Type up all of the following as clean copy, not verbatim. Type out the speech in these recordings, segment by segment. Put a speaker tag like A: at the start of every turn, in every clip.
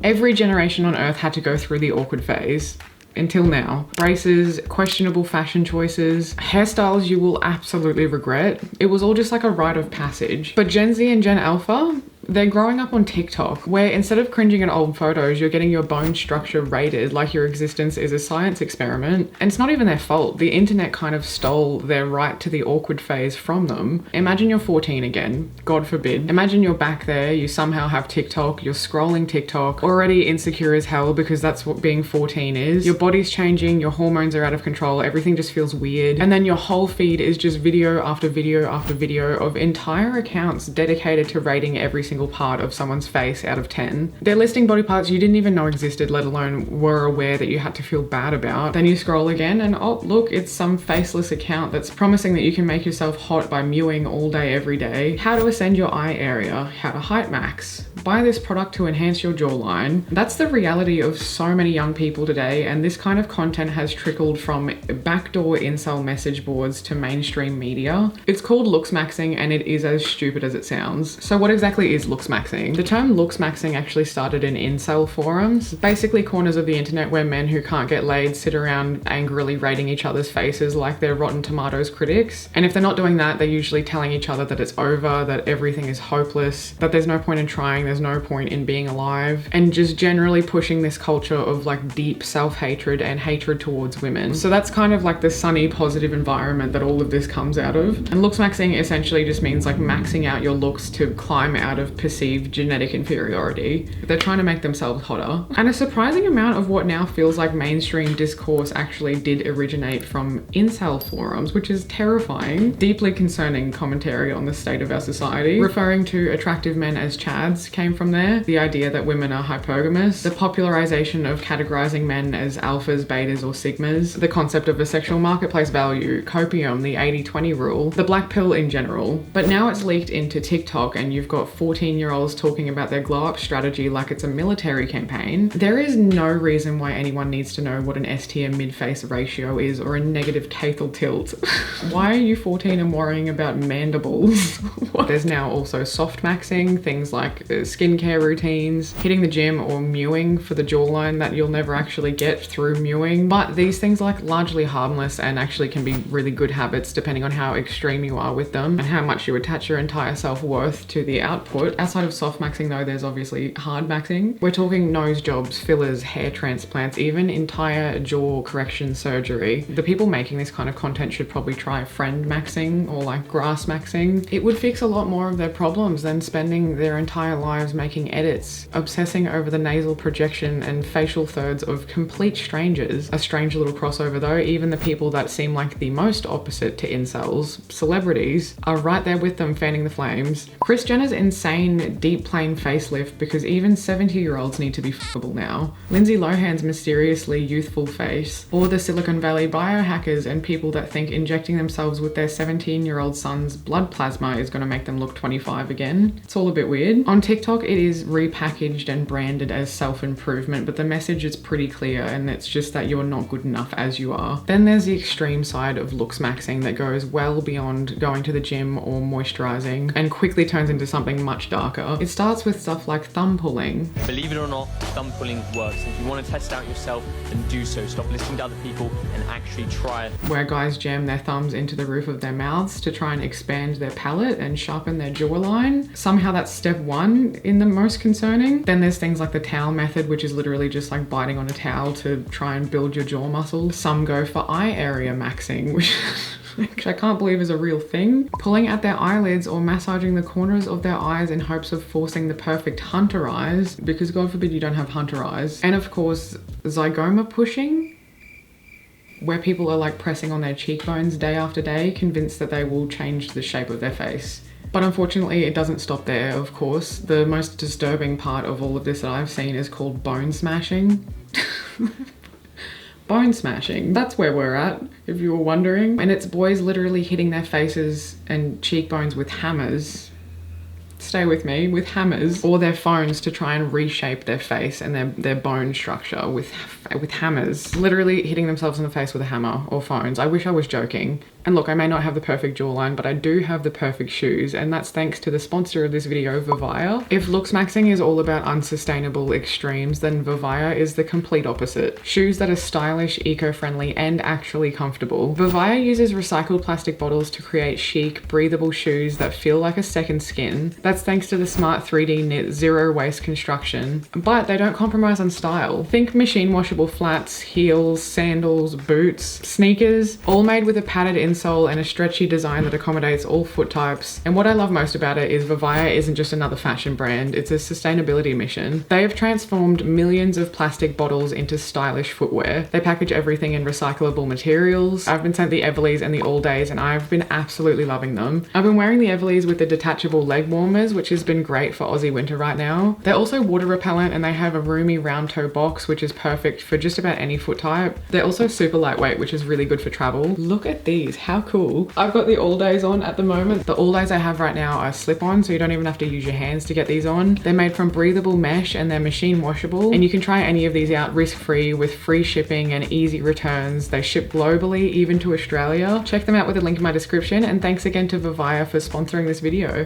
A: Every generation on Earth had to go through the awkward phase. Until now. Braces, questionable fashion choices, hairstyles you will absolutely regret. It was all just like a rite of passage. But Gen Z and Gen Alpha, they're growing up on TikTok, where instead of cringing at old photos, you're getting your bone structure rated like your existence is a science experiment. And it's not even their fault. The internet kind of stole their right to the awkward phase from them. Imagine you're 14 again, God forbid. Imagine you're back there, you somehow have TikTok, you're scrolling TikTok, already insecure as hell because that's what being 14 is. Your body's changing, your hormones are out of control, everything just feels weird. And then your whole feed is just video after video after video of entire accounts dedicated to rating every single part of someone's face out of 10. They're listing body parts you didn't even know existed, let alone were aware that you had to feel bad about. Then you scroll again and oh look, it's some faceless account that's promising that you can make yourself hot by mewing all day every day. How to ascend your eye area, how to height max, buy this product to enhance your jawline. That's the reality of so many young people today, and this kind of content has trickled from backdoor incel message boards to mainstream media. It's called LOOKSMAXXIng and it is as stupid as it sounds. So what exactly is LOOKSMAXXIng? The term LOOKSMAXXIng actually started in incel forums, basically corners of the internet where men who can't get laid sit around angrily rating each other's faces like they're Rotten Tomatoes critics. And if they're not doing that, they're usually telling each other that it's over, that everything is hopeless, that there's no point in trying, there's no point in being alive, and just generally pushing this culture of like deep self-hatred and hatred towards women. So that's kind of like the sunny, positive environment that all of this comes out of. And LOOKSMAXXIng essentially just means like maxing out your looks to climb out of perceived genetic inferiority. They're trying to make themselves hotter. And a surprising amount of what now feels like mainstream discourse actually did originate from incel forums, which is terrifying. Deeply concerning commentary on the state of our society. Referring to attractive men as chads came from there. The idea that women are hypogamous. The popularization of categorizing men as alphas, betas, or sigmas. The concept of a sexual marketplace value, copium, the 80-20 rule, the black pill in general. But now it's leaked into TikTok and you've got 14-year-olds talking about their glow up strategy like it's a military campaign. There is no reason why anyone needs to know what an ST and mid-face ratio is or a negative cathal tilt. Why are you 14 and worrying about mandibles? There's now also Softmaxxing, things like skincare routines, hitting the gym, or mewing for the jawline that you'll never actually get through mewing. But these things are like largely harmless and actually can be really good habits depending on how extreme you are with them and how much you attach your entire self-worth to the output. Outside of Softmaxxing though, there's obviously hardmaxxing. We're talking nose jobs, fillers, hair transplants, even entire jaw correction surgery. The people making this kind of content should probably try friend-maxing or like grass-maxing. It would fix a lot more of their problems than spending their entire lives making edits, obsessing over the nasal projection and facial thirds of complete strangers. A strange little crossover though, even the people that seem like the most opposite to incels, celebrities, are right there with them fanning the flames. Kris Jenner's insane deep plane facelift because even 70-year-olds need to be fuckable now. Lindsay Lohan's mysteriously youthful face, or the Silicon Valley biohackers and people that think injecting themselves with their 17-year-old son's blood plasma is going to make them look 25 again. It's all a bit weird. On TikTok, it is repackaged and branded as self-improvement, but the message is pretty clear and it's just that you're not good enough as you are. Then there's the extreme side of LOOKSMAXXIng that goes well beyond going to the gym or moisturizing and quickly turns into something much darker. It starts with stuff like thumb pulling.
B: Believe it or not, thumb pulling works. If you want to test it out yourself, then do so. Stop listening to other people and actually try it.
A: Where guys jam their thumbs into the roof of their mouths to try and expand their palate and sharpen their jawline. Somehow that's step one in the most concerning. Then there's things like the towel method, which is literally just like biting on a towel to try and build your jaw muscles. Some go for eye area maxing, which I can't believe is a real thing. Pulling at their eyelids or massaging the corners of their eyes in hopes of forcing the perfect hunter eyes, because God forbid you don't have hunter eyes. And of course, zygoma pushing, where people are like pressing on their cheekbones day after day, convinced that they will change the shape of their face. But unfortunately, it doesn't stop there, of course. The most disturbing part of all of this that I've seen is called bone smashing. Bone smashing. That's where we're at, if you were wondering. And it's boys literally hitting their faces and cheekbones with hammers. It's stay with me, with hammers or their phones to try and reshape their face and their bone structure with hammers. Literally hitting themselves in the face with a hammer or phones. I wish I was joking. And look, I may not have the perfect jawline, but I do have the perfect shoes, and that's thanks to the sponsor of this video, Vivaya. If LOOKSMAXXING is all about unsustainable extremes, then Vivaya is the complete opposite. Shoes that are stylish, eco-friendly, and actually comfortable. Vivaya uses recycled plastic bottles to create chic, breathable shoes that feel like a second skin. That's thanks to the smart 3D knit zero waste construction, but they don't compromise on style. Think machine washable flats, heels, sandals, boots, sneakers, all made with a padded insole and a stretchy design that accommodates all foot types. And what I love most about it is Vivaya isn't just another fashion brand, it's a sustainability mission. They have transformed millions of plastic bottles into stylish footwear. They package everything in recyclable materials. I've been sent the Everleys and the All Days, and I've been absolutely loving them. I've been wearing the Everleys with the detachable leg warmers, which has been great for Aussie winter right now. They're also water repellent, and they have a roomy round toe box, which is perfect for just about any foot type. They're also super lightweight, which is really good for travel. Look at these. How cool. I've got the All Days on at the moment. The All Days I have right now are slip-on, so you don't even have to use your hands to get these on. They're made from breathable mesh and they're machine washable, and you can try any of these out risk-free with free shipping and easy returns. They ship globally, even to Australia. Check them out with a link in my description, and thanks again to Vivaya for sponsoring this video.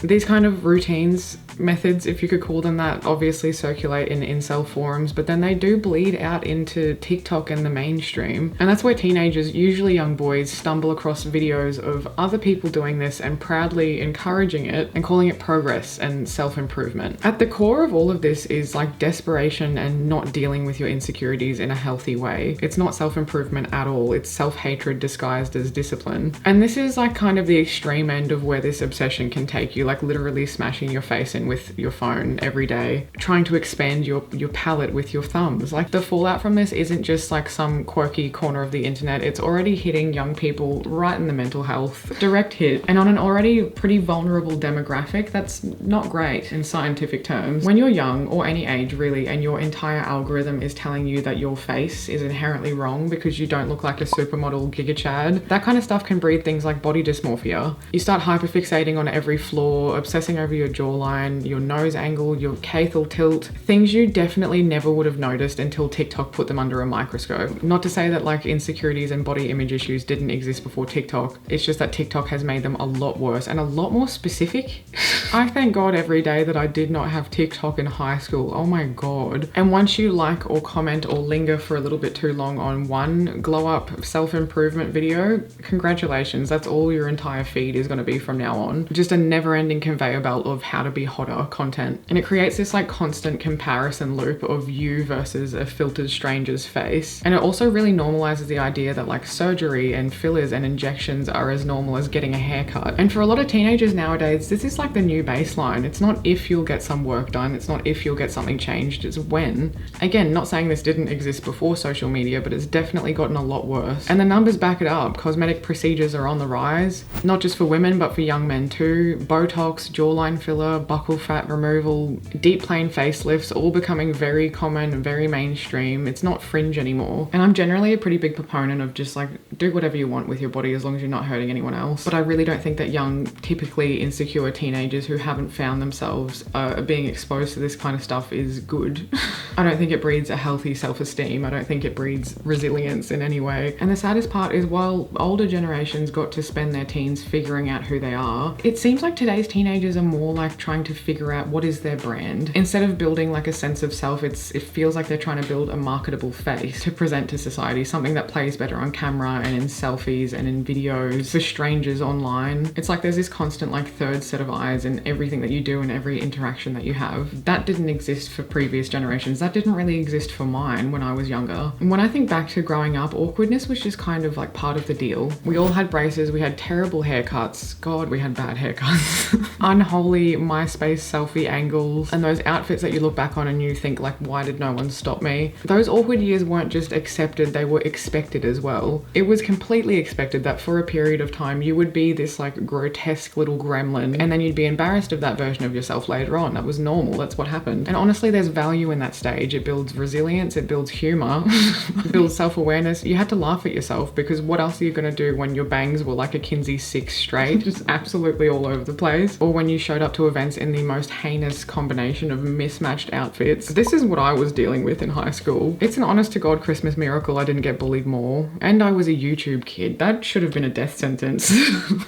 A: These kind of routines, methods, if you could call them that, obviously circulate in incel forums, but then they do bleed out into TikTok and the mainstream. And that's where teenagers, usually young boys, stumble across videos of other people doing this and proudly encouraging it and calling it progress and self-improvement. At the core of all of this is like desperation and not dealing with your insecurities in a healthy way. It's not self-improvement at all. It's self-hatred disguised as discipline. And this is like kind of the extreme end of where this obsession can take you, like literally smashing your face in with your phone every day, trying to expand your palette with your thumbs. Like the fallout from this isn't just like some quirky corner of the internet, it's already hitting young people right in the mental health. Direct hit, and on an already pretty vulnerable demographic that's not great in scientific terms. When you're young, or any age really, and your entire algorithm is telling you that your face is inherently wrong because you don't look like a supermodel Giga Chad, that kind of stuff can breed things like body dysmorphia. You start hyperfixating on every flaw, obsessing over your jawline, your nose angle, your cathal tilt, things you definitely never would have noticed until TikTok put them under a microscope. Not to say that like insecurities and body image issues didn't exist before TikTok, it's just that TikTok has made them a lot worse and a lot more specific. I thank God every day that I did not have TikTok in high school. Oh my God. And once you like or comment or linger for a little bit too long on one glow up self-improvement video, congratulations, that's all your entire feed is going to be from now on. Just a never-ending conveyor belt of how to be hotter content. And it creates this like constant comparison loop of you versus a filtered stranger's face. And it also really normalizes the idea that like surgery and fillers and injections are as normal as getting a haircut. And for a lot of teenagers nowadays, this is like the new baseline. It's not if you'll get some work done, it's not if you'll get something changed, it's when. Again, not saying this didn't exist before social media, but it's definitely gotten a lot worse. And the numbers back it up. Cosmetic procedures are on the rise, not just for women, but for young men too. Botox, jawline filler, buccal fat removal, deep plane facelifts, all becoming very common, very mainstream. It's not fringe anymore. And I'm generally a pretty big proponent of just like, do whatever you want with your body as long as you're not hurting anyone else. But I really don't think that young, typically insecure teenagers who haven't found themselves being exposed to this kind of stuff is good. I don't think it breeds a healthy self-esteem. I don't think it breeds resilience in any way. And the saddest part is while older generations got to spend their teens figuring out who they are, it seems like today's teenagers are more like trying to figure out what is their brand. Instead of building like a sense of self, it feels like they're trying to build a marketable face to present to society, something that plays better on camera and in selfies and in videos for strangers online. It's like there's this constant like third set of eyes in everything that you do and every interaction that you have. That didn't exist for previous generations. That didn't really exist for mine when I was younger. And when I think back to growing up, awkwardness was just kind of like part of the deal. We all had braces, we had terrible haircuts. God, we had bad haircuts. Unholy MySpace selfie angles, and those outfits that you look back on and you think like, why did no one stop me? Those awkward years weren't just accepted, they were expected as well. It was completely expected that for a period of time you would be this like grotesque little gremlin, and then you'd be embarrassed of that version of yourself later on. That was normal, that's what happened. And honestly, there's value in that stage. It builds resilience, it builds humor, it builds self-awareness. You had to laugh at yourself because what else are you gonna do when your bangs were like a Kinsey 6 straight, just absolutely all over the place? guys, or when you showed up to events in the most heinous combination of mismatched outfits. This is what I was dealing with in high school. It's an honest to God Christmas miracle I didn't get bullied more. And I was a YouTube kid. That should have been a death sentence.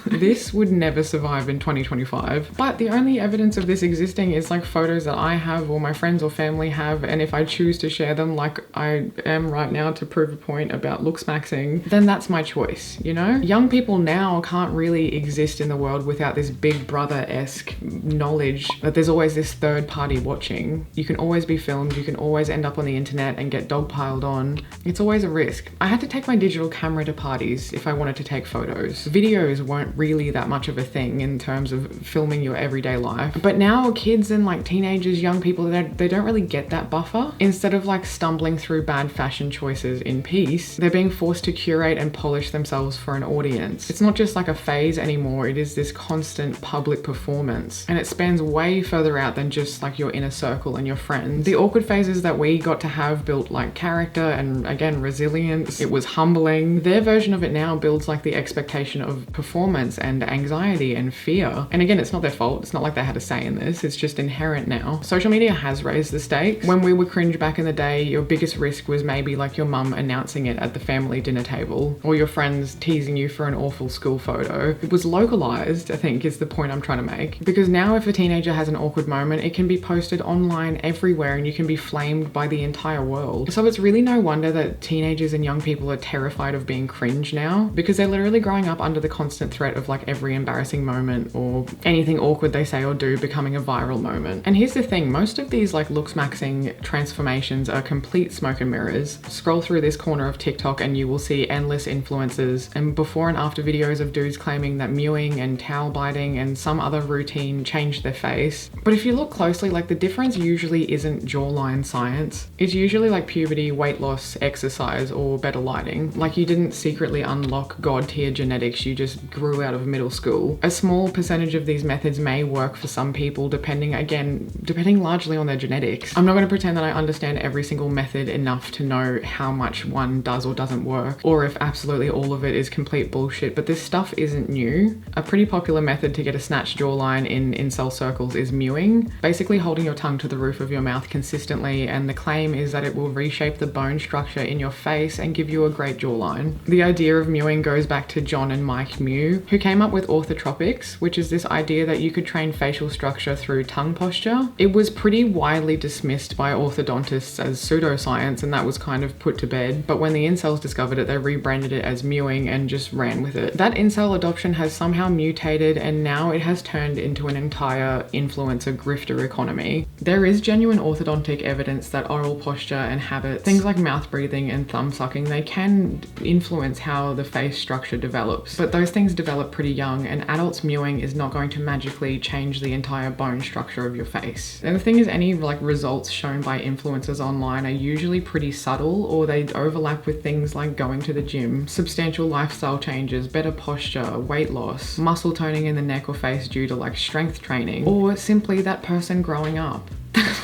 A: This would never survive in 2025. But the only evidence of this existing is like photos that I have or my friends or family have, and if I choose to share them like I am right now to prove a point about LOOKSMAXXIng, then that's my choice, you know? Young people now can't really exist in the world without this big brother-esque knowledge that there's always this third party watching. You can always be filmed, you can always end up on the internet and get dogpiled on. It's always a risk. I had to take my digital camera to parties if I wanted to take photos. Videos weren't really that much of a thing in terms of filming your everyday life. But now kids and like teenagers, young people, they don't really get that buffer. Instead of like stumbling through bad fashion choices in peace, they're being forced to curate and polish themselves for an audience. It's not just like a phase anymore, it is this constant public performance. And it spans way further out than just like your inner circle and your friends. The awkward phases that we got to have built like character and again, resilience. It was humbling. Their version of it now builds like the expectation of performance and anxiety and fear. And again, it's not their fault. It's not like they had a say in this. It's just inherent now. Social media has raised the stakes. When we were cringe back in the day, your biggest risk was maybe like your mum announcing it at the family dinner table, or your friends teasing you for an awful school photo. It was localized, I think, is the point I'm trying to make. Because now if a teenager has an awkward moment, it can be posted online everywhere and you can be flamed by the entire world. So it's really no wonder that teenagers and young people are terrified of being cringe now, because they're literally growing up under the constant threat of like every embarrassing moment or anything awkward they say or do becoming a viral moment. And here's the thing, most of these like LOOKSMAXXIng transformations are complete smoke and mirrors. Scroll through this corner of TikTok and you will see endless influencers and before and after videos of dudes claiming that mewing and towel biting and some other routine changed their face. But if you look closely, like the difference usually isn't jawline science. It's usually like puberty, weight loss, exercise, or better lighting. Like you didn't secretly unlock god tier genetics, you just grew out of middle school. A small percentage of these methods may work for some people depending largely on their genetics. I'm not going to pretend that I understand every single method enough to know how much one does or doesn't work, or if absolutely all of it is complete bullshit, but this stuff isn't new. A pretty popular method to get a snatched jawline in incel circles is mewing, basically holding your tongue to the roof of your mouth consistently, and the claim is that it will reshape the bone structure in your face and give you a great jawline. The idea of mewing goes back to John and Mike Mew, who came up with orthotropics, which is this idea that you could train facial structure through tongue posture. It was pretty widely dismissed by orthodontists as pseudoscience, and that was kind of put to bed. But when the incels discovered it, they rebranded it as mewing and just ran with it. That incel adoption has somehow mutated, and now it has turned into an entire influencer grifter economy. There is genuine orthodontic evidence that oral posture and habits, things like mouth breathing and thumb sucking, they can influence how the face structure develops. But those things develop pretty young, and adults mewing is not going to magically change the entire bone structure of your face. And the thing is, any like results shown by influencers online are usually pretty subtle, or they overlap with things like going to the gym, substantial lifestyle changes, better posture, weight loss, muscle toning in the neck or face due to like strength training, or simply that person growing up.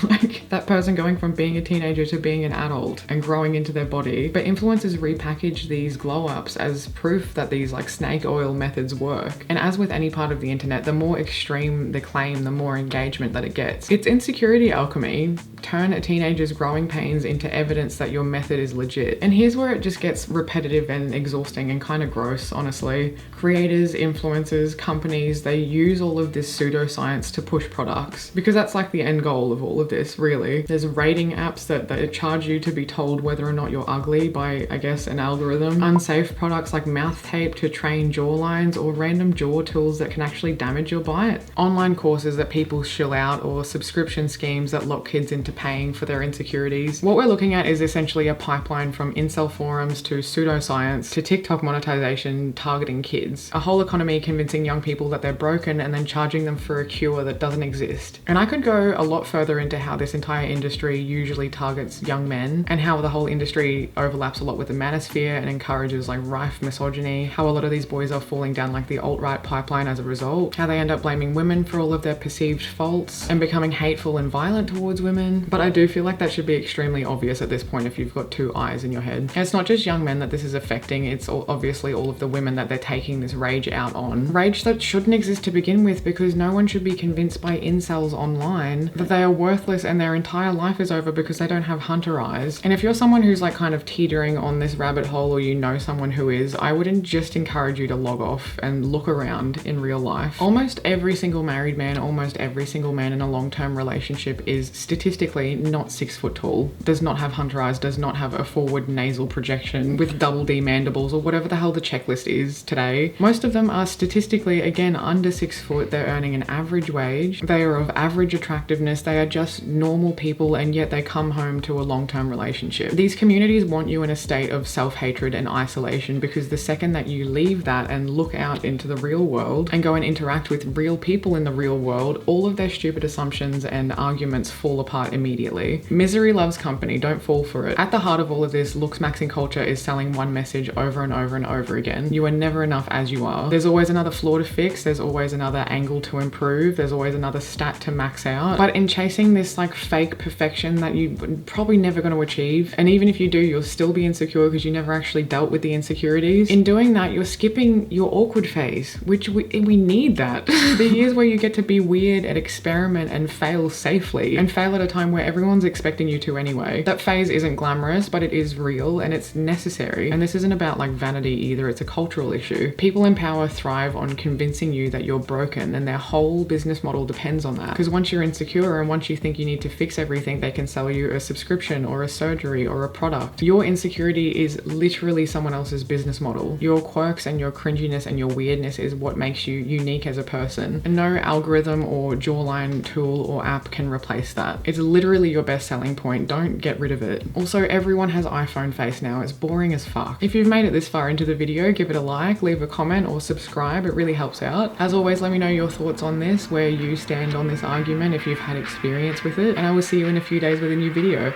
A: Like that person going from being a teenager to being an adult and growing into their body. But influencers repackage these glow ups as proof that these like snake oil methods work. And as with any part of the internet, the more extreme the claim, the more engagement that it gets. It's insecurity alchemy. Turn a teenager's growing pains into evidence that your method is legit. And here's where it just gets repetitive and exhausting and kind of gross, honestly. Creators, influencers, companies, they use all of this pseudoscience to push products, because that's like the end goal of all of this, really. There's rating apps that charge you to be told whether or not you're ugly by, I guess, an algorithm. Unsafe products like mouth tape to train jawlines, or random jaw tools that can actually damage your bite. Online courses that people shill out, or subscription schemes that lock kids into paying for their insecurities. What we're looking at is essentially a pipeline from incel forums to pseudoscience to TikTok monetization targeting kids. A whole economy convincing young people that they're broken and then charging them for a cure that doesn't exist. And I could go a lot further into to how this entire industry usually targets young men, and how the whole industry overlaps a lot with the manosphere and encourages like rife misogyny, how a lot of these boys are falling down like the alt-right pipeline as a result, how they end up blaming women for all of their perceived faults and becoming hateful and violent towards women. But I do feel like that should be extremely obvious at this point if you've got two eyes in your head. And it's not just young men that this is affecting, it's obviously all of the women that they're taking this rage out on. Rage that shouldn't exist to begin with, because no one should be convinced by incels online that they are worthless and their entire life is over because they don't have hunter eyes. And if you're someone who's like kind of teetering on this rabbit hole, or you know someone who is, I wouldn't just encourage you to log off and look around in real life. Almost every single married man, almost every single man in a long-term relationship is statistically not 6 foot tall, does not have hunter eyes, does not have a forward nasal projection with double D mandibles or whatever the hell the checklist is today. Most of them are statistically, again, under 6 foot. They're earning an average wage. They are of average attractiveness. They are just normal people, and yet they come home to a long-term relationship. These communities want you in a state of self-hatred and isolation, because the second that you leave that and look out into the real world and go and interact with real people in the real world, all of their stupid assumptions and arguments fall apart immediately. Misery loves company. Don't fall for it. At the heart of all of this, looksmaxxing culture is selling one message over and over and over again. You are never enough as you are. There's always another flaw to fix. There's always another angle to improve. There's always another stat to max out. But in chasing this like fake perfection that you're probably never going to achieve, and even if you do, you'll still be insecure because you never actually dealt with the insecurities. In doing that, you're skipping your awkward phase, which we need that. The years where you get to be weird and experiment and fail safely, and fail at a time where everyone's expecting you to anyway. That phase isn't glamorous, but it is real and it's necessary. And this isn't about like vanity either. It's a cultural issue. People in power thrive on convincing you that you're broken, and their whole business model depends on that. Because once you're insecure and once you think you need to fix everything, they can sell you a subscription or a surgery or a product. Your insecurity is literally someone else's business model. Your quirks and your cringiness and your weirdness is what makes you unique as a person. And no algorithm or jawline tool or app can replace that. It's literally your best selling point. Don't get rid of it. Also, everyone has iPhone face now. It's boring as fuck. If you've made it this far into the video, give it a like, leave a comment or subscribe. It really helps out. As always, let me know your thoughts on this, where you stand on this argument if you've had experience with it, and I will see you in a few days with a new video.